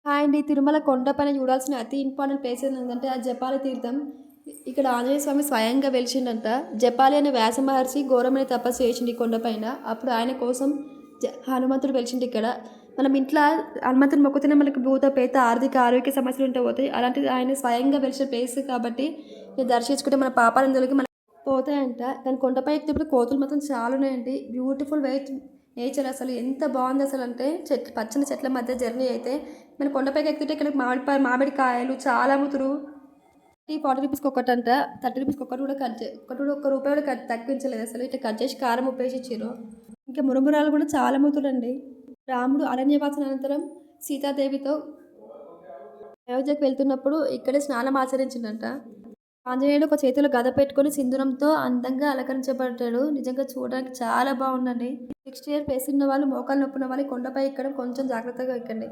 Hi అండి. తిరుమల కొండపైన చూడాల్సిన అతి ఇంపార్టెంట్ ప్లేస్ ఏంటంటే అది జపాలి తీర్థం. ఇక్కడ ఆంజనేయ స్వామి స్వయంగా వెలిసిండంట. జపాలి అనే వ్యాస మహర్షి ఘోరమైన తపస్సు చేసిండు ఈ కొండపైన. అప్పుడు ఆయన కోసం హనుమంతుడు వెలిసిండు ఇక్కడ. మనం ఇంట్లో హనుమంతుని మొక్కుతూనే మనకి భూత పేత ఆర్థిక ఆరోగ్య సమస్యలు ఉంటే పోతాయి. అలాంటిది ఆయన స్వయంగా వెలిసిన ప్లేస్ కాబట్టి నేను దర్శించుకుంటే మన పాపాలను తొలగి మన పోతాయంట. దాని కొండపై ఎక్కినప్పుడు కోతులు మాత్రం చాలా ఉన్నాయండి. బ్యూటిఫుల్ నేచర్ అసలు ఎంత బాగుంది అసలు అంటే పచ్చని చెట్ల మధ్య జర్నీ అయితే మన కొండపైకి ఎక్కుతుంటే ఇక్కడ మామిడికాయలు చాలా అమ్ముతురు. 40 రూపీస్కి ఒకటి అంట. 30 రూపీస్కి ఒకటి కూడా ఒక్క రూపాయి కూడా తగ్గించలేదు అసలు. ఇట్లా కట్ చేసి కారం ఉప్పేసి ఇచ్చారు. ఇంకా మురమురాలు కూడా చాలా అమ్ముతురండి. రాముడు అరణ్యవాసం అనంతరం సీతాదేవితో అయోధ్యకు వెళ్తున్నప్పుడు ఇక్కడే స్నానం ఆచరించిందంట. ఆంజనేయుడు ఒక చేతిలో గద పెట్టుకొని సింధూరంతో అందంగా అలంకరించబడ్డాడు. నిజంగా చూడడానికి చాలా బాగుందండి. 60 ఇయర్ పేస్ ఉన్న వాళ్ళు, మోకాలు నొప్పున్న వాళ్ళు కొండపై ఎక్కడం కొంచెం జాగ్రత్తగా ఎక్కండి.